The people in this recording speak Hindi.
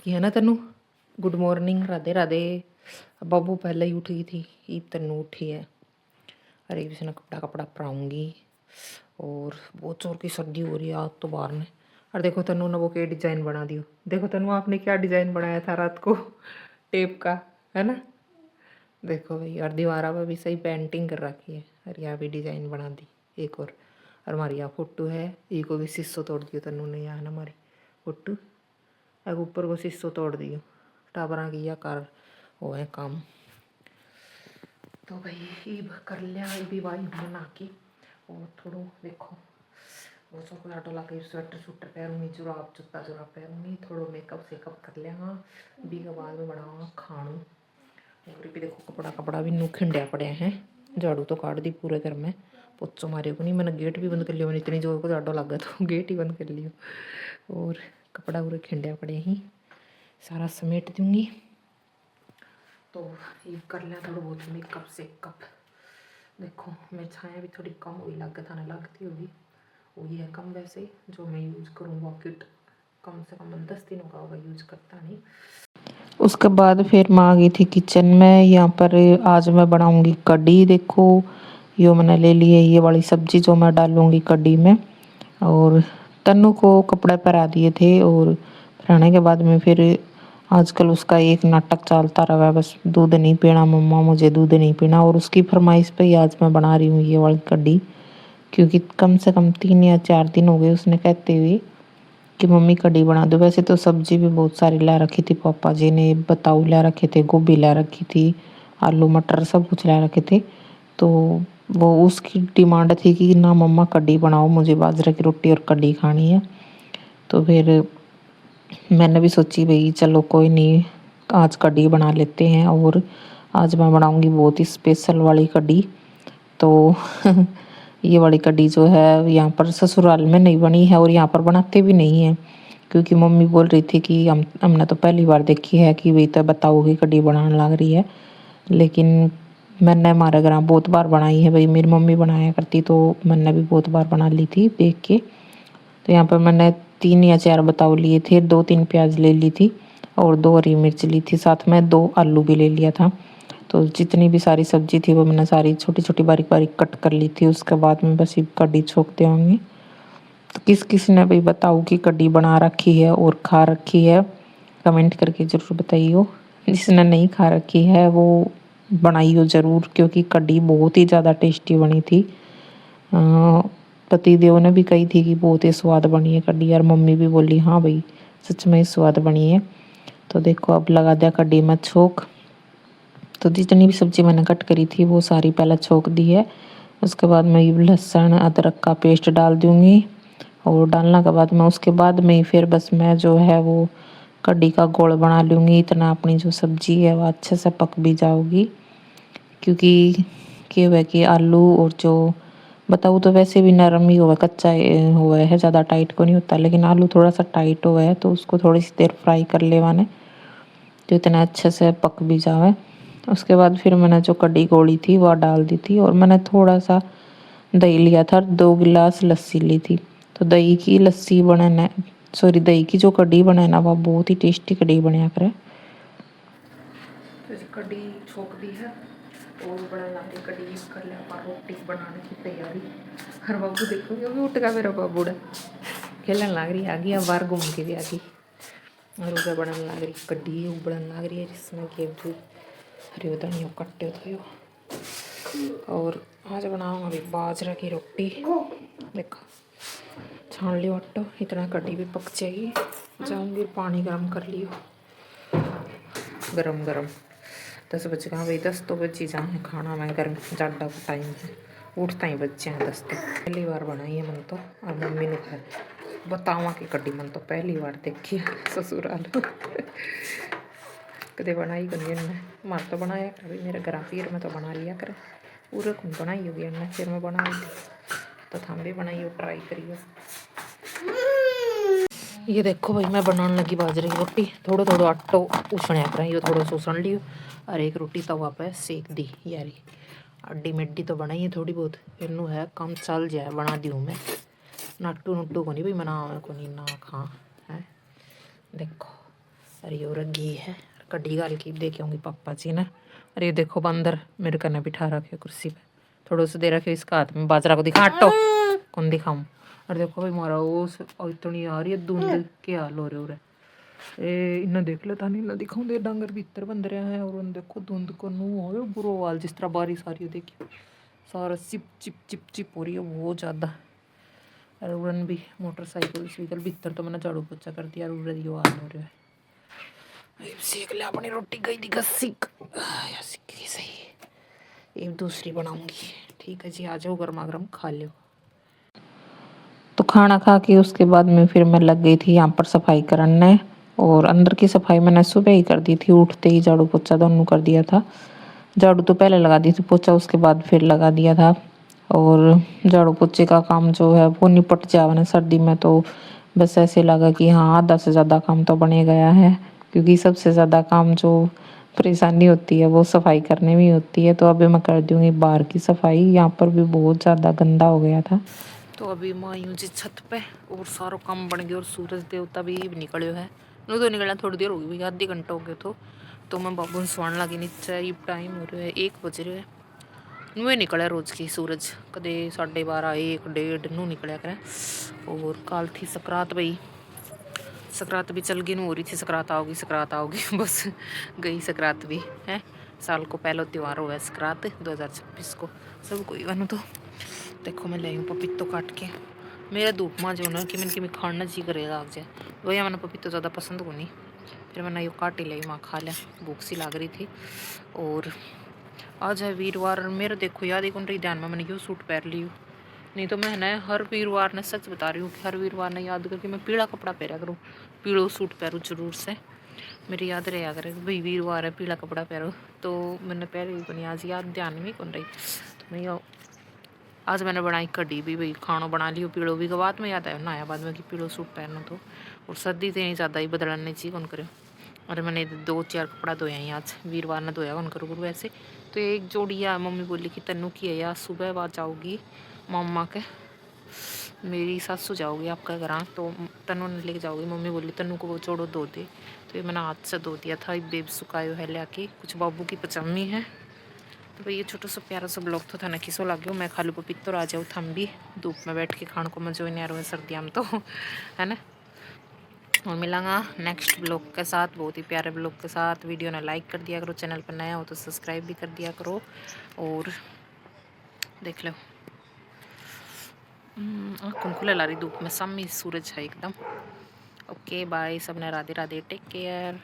गई है ना तनु। Good morning, Radhe Radhe. बाबू पहले ही उठ गई थी, ईब तनु उठी है। अरे भी से कपड़ा कपड़ा पड़ाऊँगी और बहुत जोर की सर्दी हो रही है आज तो बाहर में। और देखो तनु ने वो क्या डिज़ाइन बना दियो। देखो तनु आपने क्या डिज़ाइन बनाया था रात को टेप का, है ना। देखो भाई, और दीवारा पर भी सही पेंटिंग कर रखी है। और यहाँ भी डिज़ाइन बना दी एक और हमारी यहाँ फोटो है, ये को भी शीशो तोड़ दियो तनु ने। यहाँ ना हमारी फोटो अब ऊपर को शीशो तोड़ दियो। टाबरा की या कर वो है काम। तो भाई ईब कर लिया, भी वाई बना के और थोड़ा देखो वो चॉकलेट वाला के स्वेटर शूटर पहनूंगी, जुराब जूता जुराब पहनूंगी, थोड़ा मेकअप सेकअप कर लिया बी के बाद में बनाऊँगा खानू। और भी देखो कपड़ा कपड़ा भी नू खिंडिया पड़े हैं। झाड़ू तो काट दी पूरे घर में, पोचो मारे को नहीं। मैंने गेट भी बंद कर लिया, मैंने इतनी जोर को झाड़ू लग गया तो गेट ही बंद कर लियो। और कपड़ा पूरे खिंडिया पड़े ही सारा समेट दूँगी। तो ये कर लिया थोड़ा बहुत मेकअप सेकअप। देखो मेरी छाया भी थोड़ी कम हुई लग थाने लगती होगी, वही है कम वैसे जो मैं यूज़ करूँगा किट कम से कम 10 दिनों का होगा यूज़ करता नहीं। उसके बाद फिर मैं आ गई थी किचन में। यहाँ पर आज मैं बनाऊँगी कढ़ी। देखो यो मैंने ले ली है ये वाली सब्जी जो मैं डालूँगी कढ़ी में। और तन्नू को कपड़े पहना दिए थे और पहनाने के बाद में फिर आजकल उसका एक नाटक चलता रहा है, बस दूध नहीं पीना मम्मा, मुझे दूध नहीं पीना। और उसकी फरमाइश पे ही आज मैं बना रही हूँ ये वाली कढ़ी, क्योंकि कम से कम 3 या 4 दिन हो गए उसने कहते हुए कि मम्मी कढ़ी बना दो। वैसे तो सब्जी भी बहुत सारी ला रखी थी पापा जी ने, बताऊ ला रखे थे, गोभी ला रखी थी, आलू मटर सब कुछ ला रखे थे। तो वो उसकी डिमांड थी कि ना मम्मा कढ़ी बनाओ, मुझे बाजरे की रोटी और कढ़ी खानी है। तो फिर मैंने भी सोची भाई चलो कोई नहीं, आज कढ़ी बना लेते हैं। और आज मैं बनाऊंगी बहुत ही स्पेशल वाली कढ़ी। तो ये वाली कढ़ी जो है यहाँ पर ससुराल में नहीं बनी है और यहाँ पर बनाते भी नहीं हैं, क्योंकि मम्मी बोल रही थी कि हमने तो पहली बार देखी है कि भाई तो बताओगी कढ़ी बनाने लग रही है। लेकिन मैंने हमारे घर बहुत बार बनाई है भाई, मेरी मम्मी बनाया करती तो मैंने भी बहुत बार बना ली थी देख के। तो यहाँ पर मैंने 3 या 4 बताऊ लिए थे, 2-3 प्याज ले ली थी और 2 हरी मिर्च ली थी, साथ में 2 आलू भी ले लिया था। तो जितनी भी सारी सब्जी थी वो मैंने सारी छोटी छोटी बारीक बारीक कट कर ली थी। उसके बाद में बस ये कढ़ी छोंकते होंगे। तो किस किस ने भी बताओ कि कढ़ी बना रखी है और खा रखी है, कमेंट करके ज़रूर बताइए। जिसने नहीं खा रखी है वो बनाइयो ज़रूर, क्योंकि कढ़ी बहुत ही ज़्यादा टेस्टी बनी थी। पति देव ने भी कही थी कि बहुत ही स्वाद बनी है कढ़ी, और मम्मी भी बोली हाँ भाई सच में ही स्वाद बनी है। तो देखो अब लगा दिया कढ़ी में छोंक। तो जितनी भी सब्जी मैंने कट करी थी वो सारी पहले छोंक दी है। उसके बाद मैं ये लहसुन अदरक का पेस्ट डाल दूँगी और डालने के बाद में उसके बाद में ही फिर बस मैं जो है वो कढ़ी का घोल बना लूँगी। इतना अपनी जो सब्जी है वो अच्छे से पक भी जाओगी, क्योंकि क्या हुआ कि आलू और जो बताऊँ तो वैसे भी नरम ही हुआ, कच्चा हुआ है, ज़्यादा टाइट को नहीं होता, लेकिन आलू थोड़ा सा टाइट हुआ है तो उसको थोड़ी सी देर फ्राई कर लेवा ने, तो इतना अच्छे से पक भी जावे। उसके बाद फिर मैंने जो कढ़ी गोली थी वह डाल दी थी और मैंने थोड़ा सा दही लिया था, 2 गिलास लस्सी ली थी। तो दही की लस्सी बनाना, सॉरी दही की जो कढ़ी बनाना वह बहुत ही टेस्टी कढ़ी बनया करे। तो कढ़ी छोंक दी है और बड़ा लाके कढ़ी कर लिया पर रोटी बनाने की तैयारी। हर बाबू देखो ये भी उठ गया मेरा बाबू खेलने लग रही आ गई, बाहर घूम के भी आ गई और उधर बनने लग रही कढ़ी उबलने लग रही है, जिसमें कि हरी धनिया कट्टे थो। और आज बनाऊंगा अभी बाजरा की रोटी। देखो छान लियो आटो, इतना कढ़ी भी पक जाएगी। जाऊंगी पानी गर्म कर लियो, गरम गरम 10 बज गए भाई, 10 तो बज ही जाए खाना में गर्म ज़्यादा टाइम है, उठता ही बच्चे हैं 10 तो। पहली बार बनाई है मन तो, और मम्मी ने बतावा कि कढ़ी मन तो पहली बार देखी है ससुराल कदे बनाई कभी ने मार तो बनाया कभी मेरे घर फिर मैं तो बना लिया करे पूरे कौन बनाई होगी ने, फिर मैं बना ली तो थम भी बनाइयो ट्राई करियो। ये देखो भाई मैं बनाने लगी बाजरे की रोटी। थोड़ा थोड़ा आटो उछने कर ये थोड़ा सोसन लियो और एक रोटी तवा पे सेक दी यारी। अड्डी मिड्डी तो बनाई है थोड़ी बहुत, इनू है कम चल जाए बना दी मैं, नाटू नुट्टू को नहीं भाई मना को नहीं ना खा है। देखो अरे और घी है, कड्डी गाल की दे के आऊँगी पापा जी ना। अरे ये देखो बंदर मेरे कने बिठा रखे कुर्सी पे, थोड़ा सा दे रखे इसका हाथ में, बाजरा को दिखा, हटो कौन दिखाऊं। और देखो भाई मारा वो इतनी आ रही है धुंध के हाल हो रहे ए इन्हें देख लेता नहीं ना दिखाऊं दे डांगर भीतर बंद रहे हैं। और उन देखो धुंध को नू हो बुरो हाल, जिस तरह बारिश आ रही है देखिए, सारा चिप चिप चिप चिप हो रही है बहुत ज़्यादा। और उड़न भी मोटरसाइकिल साइकिल भीतर तो मैंने झाड़ू पोछा कर दिया, और उड़न यो हाल हो रहा है। सीख ले अपनी रोटी गई दिखा सीख या सीख गई सही, एक दूसरी बनाऊंगी। ठीक है जी, आ जाओ गर्मा गर्म खा लो। तो खाना खा के उसके बाद में फिर मैं लग गई थी यहाँ पर सफाई करने। और अंदर की सफाई मैंने सुबह ही कर दी थी, उठते ही झाड़ू पोछा दोनों कर दिया था। झाड़ू तो पहले लगा दी थी, पोछा उसके बाद फिर लगा दिया था। और झाड़ू पोछे का काम जो है वो निपट जावा ना सर्दी में, तो बस ऐसे लगा कि हाँ आधा से ज़्यादा काम तो बने गया है। क्योंकि सबसे ज़्यादा काम जो परेशानी होती है वो सफाई करने में ही होती है। तो अभी मैं कर दूँगी बाहर की सफाई, यहाँ पर भी बहुत ज़्यादा गंदा हो गया था। तो अभी मैं यूँ जी छत पे, और सारा काम बन गया, और सूरज देवता भी निकले है। नो तो निकला थोड़ी देर हो गई, आधी घंटा हो गया। तो मैं बाबू स्वान लगी नीचे, ये टाइम हो रहा है 1 बज रहे है। नुए निकले रोज की सूरज, कदे 12:30 1 1:30 नू निकलिया करें। और कल थी सकरात भाई, सकरात भी चल गई, हो रही थी सकरात आओगी बस गई सकरात भी है। साल को पहला त्यौहार हुआ है सकरात 2026 को, सब कोई वन। तो देखो मैं ले पपीतो काट के, मेरा धूप माँ जो ना कि मैंने खाना जी करेगा आग जाए, वही मैंने पपीतो ज़्यादा पसंद को नहीं। फिर मैंने यो काट ही ली, माँ खा लिया, भूख सी लग रही थी। और आज है वीरवार, मेरा देखो याद ही कौन रही ध्यान में, मैंने क्यों सूट पहन ली। नहीं तो मैं ना हर वीरवार ने, सच बता रही हूँ कि हर वीरवार ने याद करके मैं पीला कपड़ा पहरा करूँ, पीलो सूट पहरूँ जरूर से। मेरी याद रहा करे भाई वीरवार है पीला कपड़ा पहरो, तो मैंने पहले ही बनी, आज याद ध्यान में कौन रही। तो मैं आज मैंने बनाई कढ़ी भी, भाई खाना बना लियो पीलो भी, बाद में याद आया नहाया बाद में कि पीलो सूट पहनो। तो और सर्दी तो नहीं ज़्यादा ही बदलने चाहिए कौन करे। और मैंने 2-4 कपड़ा धोया ही आज, वीरवार ने धोया कौन करूँ वैसे। तो एक जोड़ी है, मम्मी बोली कि तन्नू की है यार, सुबह बाद जाओगी मम्मा के, मेरी सासू जाओगी आपका घर, तो तन्नू ने लेके जाओगी। मम्मी बोली तन्नू को वो जोड़ो धो दे, तो ये मैंने हाथ से धो दिया था। बेब सुखायो है लेके, कुछ बाबू की पचामी है। तो भाई ये छोटा सा प्यारा सा ब्लॉग तो था ना, किसो लग गया। मैं खालू पपीतो आ जाऊँ, थम भी धूप में बैठ के खाने को मजा नहीं आ रहा है सर्दियों में तो है ना। और मिलांगा नेक्स्ट ब्लॉग के साथ, बहुत ही प्यारे ब्लॉग के साथ। वीडियो ने लाइक कर दिया करो, चैनल पर नया हो तो सब्सक्राइब भी कर दिया करो। और देख लो आँखों खुले ला रही धूप में, सामने सूरज है एकदम। ओके बाय, सबने राधे राधे, टेक केयर।